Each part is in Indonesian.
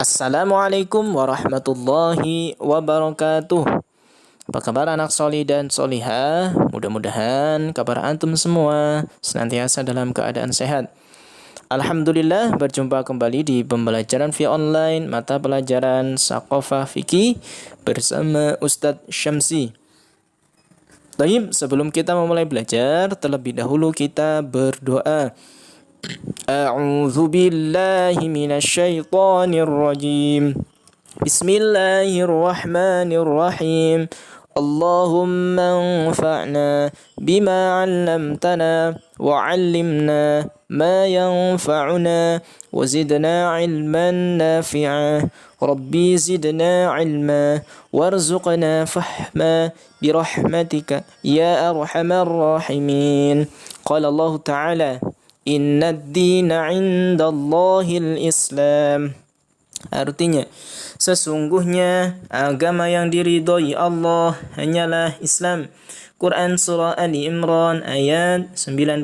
Assalamualaikum warahmatullahi wabarakatuh. Apa kabar anak soli dan solihah? Mudah-mudahan kabar antum semua senantiasa dalam keadaan sehat. Alhamdulillah, berjumpa kembali di pembelajaran via online mata pelajaran Saqofah Fikih bersama Ustadz Syamsi. Baik, sebelum kita memulai belajar, terlebih dahulu kita berdoa. A'udzu billahi minasyaitonir rajim. Bismillahirrahmanirrahim. Allahumma anfa'na bima 'allamtana wa 'allimna ma yanfa'una wa zidna 'ilman nafi'a. Rabbi zidna 'ilma warzuqna fahma birahmatika ya arhamar rahimin. Qala Allah Ta'ala, Inna ad-dina 'indallahil Islam. Artinya, sesungguhnya agama yang diridhoi Allah hanyalah Islam. Quran Surah Ali Imran ayat 19.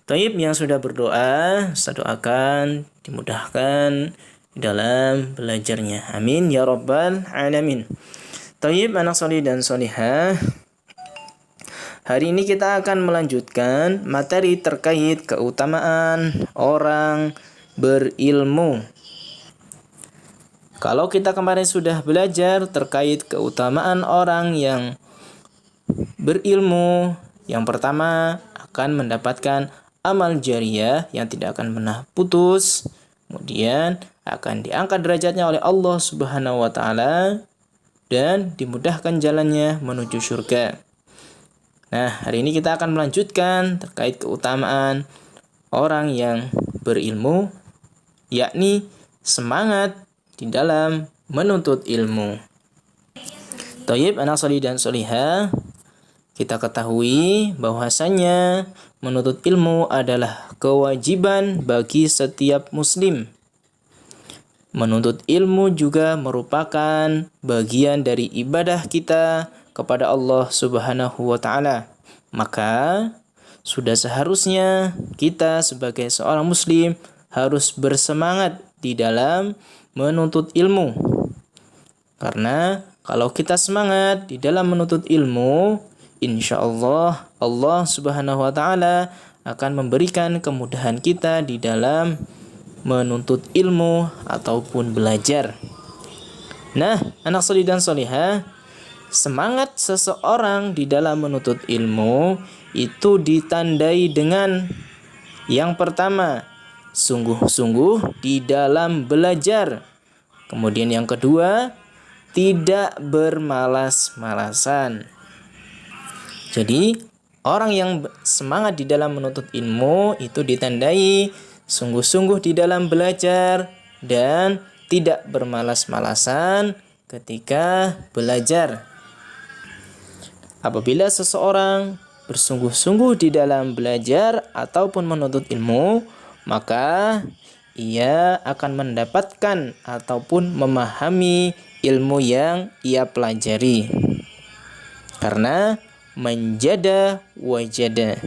Taib yang sudah berdoa, saya doakan dimudahkan dalam belajarnya. Amin ya rabbal alamin. Taib anak solih dan solihah, hari ini kita akan melanjutkan materi terkait keutamaan orang berilmu. Kalau kita kemarin sudah belajar terkait keutamaan orang yang berilmu, yang pertama akan mendapatkan amal jariyah yang tidak akan pernah putus, kemudian akan diangkat derajatnya oleh Allah Subhanahu wa taala dan dimudahkan jalannya menuju surga. Nah, hari ini kita akan melanjutkan terkait keutamaan orang yang berilmu, yakni semangat di dalam menuntut ilmu. Taib anak solih dan solihah, kita ketahui bahwasanya menuntut ilmu adalah kewajiban bagi setiap muslim. Menuntut ilmu juga merupakan bagian dari ibadah kita kepada Allah Subhanahu wa taala. Maka sudah seharusnya kita sebagai seorang muslim harus bersemangat di dalam menuntut ilmu. Karena kalau kita semangat di dalam menuntut ilmu, insyaallah Allah Subhanahu wa taala akan memberikan kemudahan kita di dalam menuntut ilmu ataupun belajar. Nah, anak solih dan solihah, semangat seseorang di dalam menuntut ilmu itu ditandai dengan yang pertama, sungguh-sungguh di dalam belajar. Kemudian yang kedua, tidak bermalas-malasan. Jadi, orang yang semangat di dalam menuntut ilmu itu ditandai sungguh-sungguh di dalam belajar dan tidak bermalas-malasan ketika belajar. Apabila seseorang bersungguh-sungguh di dalam belajar ataupun menuntut ilmu, maka ia akan mendapatkan ataupun memahami ilmu yang ia pelajari. Karena menjada wajada.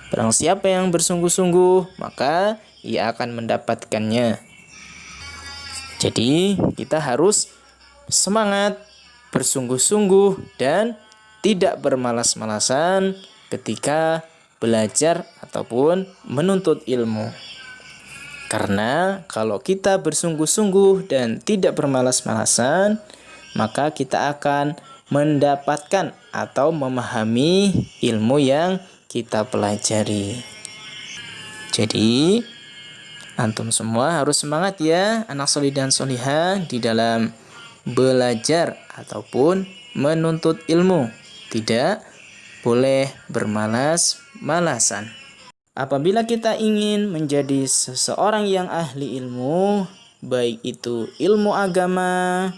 Barang siapa yang bersungguh-sungguh, maka ia akan mendapatkannya. Jadi, kita harus semangat, bersungguh-sungguh, dan tidak bermalas-malasan ketika belajar ataupun menuntut ilmu. Karena kalau kita bersungguh-sungguh dan tidak bermalas-malasan, maka kita akan mendapatkan atau memahami ilmu yang kita pelajari. Jadi, antum semua harus semangat ya, anak solih dan solihah, di dalam belajar ataupun menuntut ilmu. Tidak boleh bermalas-malasan. Apabila kita ingin menjadi seseorang yang ahli ilmu, baik itu ilmu agama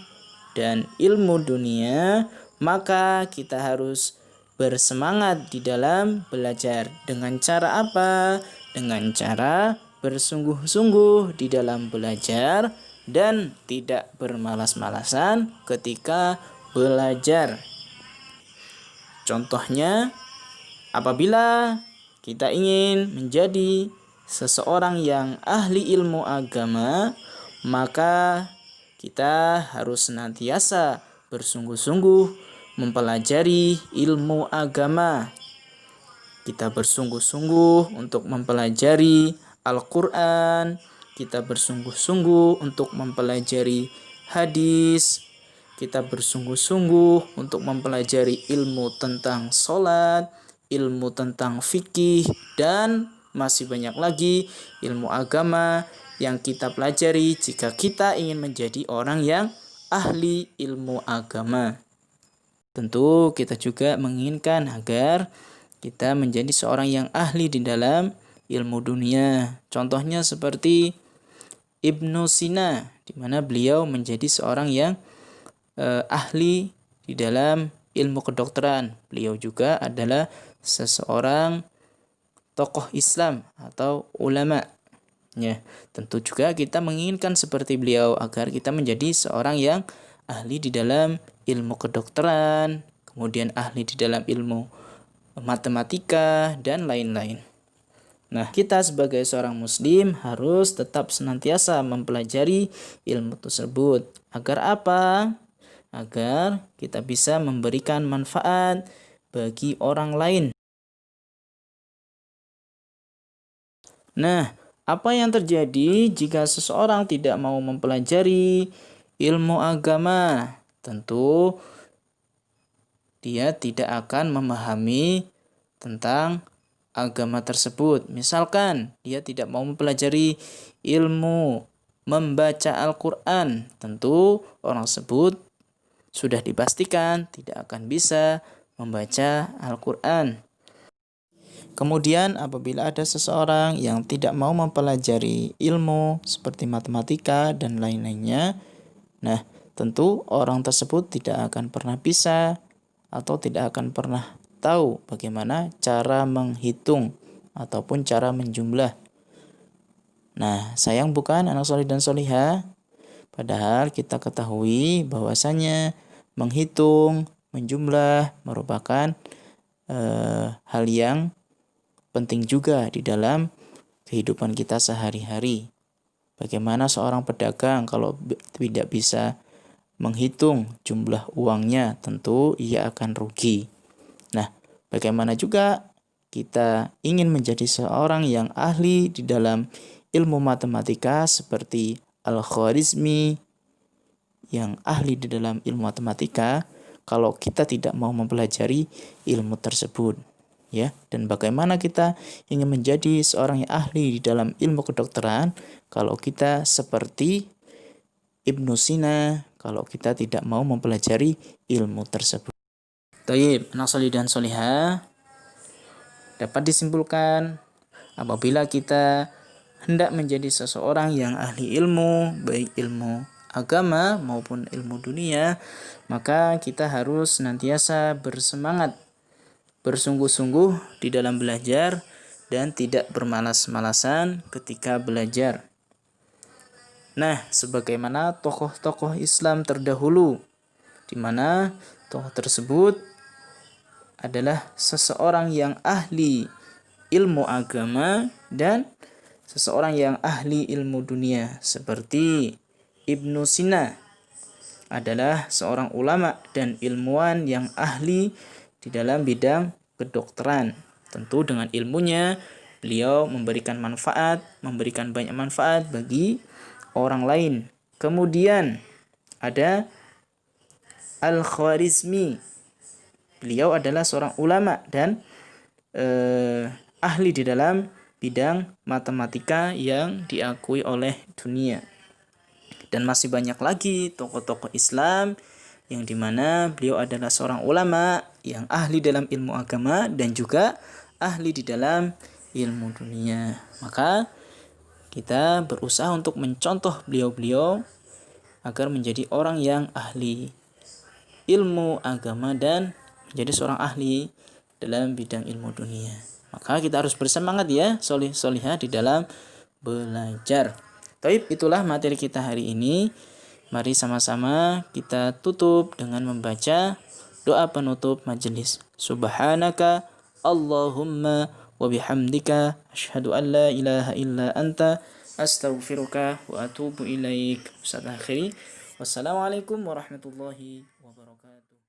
dan ilmu dunia, maka kita harus bersemangat di dalam belajar. Dengan cara apa? Dengan cara bersungguh-sungguh di dalam belajar dan tidak bermalas-malasan ketika belajar. Contohnya, apabila kita ingin menjadi seseorang yang ahli ilmu agama, maka kita harus senantiasa bersungguh-sungguh mempelajari ilmu agama. Kita bersungguh-sungguh untuk mempelajari Al-Quran. Kita bersungguh-sungguh untuk mempelajari hadis. Kita bersungguh-sungguh untuk mempelajari ilmu tentang sholat, ilmu tentang fikih, dan masih banyak lagi ilmu agama yang kita pelajari jika kita ingin menjadi orang yang ahli ilmu agama. Tentu kita juga menginginkan agar kita menjadi seorang yang ahli di dalam ilmu dunia. Contohnya seperti Ibnu Sina, di mana beliau menjadi seorang yang ahli di dalam ilmu kedokteran. Beliau juga adalah seseorang tokoh Islam atau ulama. Ya, tentu juga kita menginginkan seperti beliau agar kita menjadi seorang yang ahli di dalam ilmu kedokteran, kemudian ahli di dalam ilmu matematika, dan lain-lain. Nah, kita sebagai seorang muslim harus tetap senantiasa mempelajari ilmu tersebut. Agar apa? Agar kita bisa memberikan manfaat bagi orang lain. Nah, apa yang terjadi jika seseorang tidak mau mempelajari ilmu agama? Tentu dia tidak akan memahami tentang agama tersebut. Misalkan dia tidak mau mempelajari ilmu membaca Al-Quran, tentu orang tersebut sudah dipastikan tidak akan bisa membaca Al-Quran. Kemudian apabila ada seseorang yang tidak mau mempelajari ilmu seperti matematika dan lain-lainnya, nah tentu orang tersebut tidak akan pernah bisa atau tidak akan pernah tahu bagaimana cara menghitung ataupun cara menjumlah. Nah, sayang bukan anak soleh dan solihah? Padahal kita ketahui bahwasanya menghitung, menjumlah merupakan hal yang penting juga di dalam kehidupan kita sehari-hari. Bagaimana seorang pedagang kalau tidak bisa menghitung jumlah uangnya, tentu ia akan rugi. Nah, bagaimana juga kita ingin menjadi seorang yang ahli di dalam ilmu matematika seperti Al-Khwarizmi yang ahli di dalam ilmu matematika kalau kita tidak mau mempelajari ilmu tersebut. Ya, dan bagaimana kita ingin menjadi seorang yang ahli di dalam ilmu kedokteran kalau kita seperti Ibnu Sina, kalau kita tidak mau mempelajari ilmu tersebut. Taib, anak solih dan solihah, dapat disimpulkan apabila kita hendak menjadi seseorang yang ahli ilmu, baik ilmu agama maupun ilmu dunia, maka kita harus senantiasa bersemangat, bersungguh-sungguh di dalam belajar dan tidak bermalas-malasan ketika belajar. Nah, sebagaimana tokoh-tokoh Islam terdahulu, di mana tokoh tersebut adalah seseorang yang ahli ilmu agama dan seseorang yang ahli ilmu dunia, seperti Ibnu Sina adalah seorang ulama dan ilmuwan yang ahli di dalam bidang kedokteran. Tentu dengan ilmunya beliau memberikan manfaat, memberikan banyak manfaat bagi orang lain. Kemudian ada Al-Khwarizmi. Beliau adalah seorang ulama dan ahli di dalam bidang matematika yang diakui oleh dunia. Dan masih banyak lagi tokoh-tokoh Islam yang dimana beliau adalah seorang ulama yang ahli dalam ilmu agama dan juga ahli di dalam ilmu dunia. Maka kita berusaha untuk mencontoh beliau-beliau agar menjadi orang yang ahli ilmu agama dan menjadi seorang ahli dalam bidang ilmu dunia. Maka kita harus bersemangat ya, solih-solihah di dalam belajar. Taib, itulah materi kita hari ini. Mari sama-sama kita tutup dengan membaca doa penutup majelis. Subhanaka Allahumma wa bihamdika asyhadu an la ilaha illa anta astaghfiruka wa atubu ilaik. Ustaz akhiri, Wassalamualaikum warahmatullahi wabarakatuh.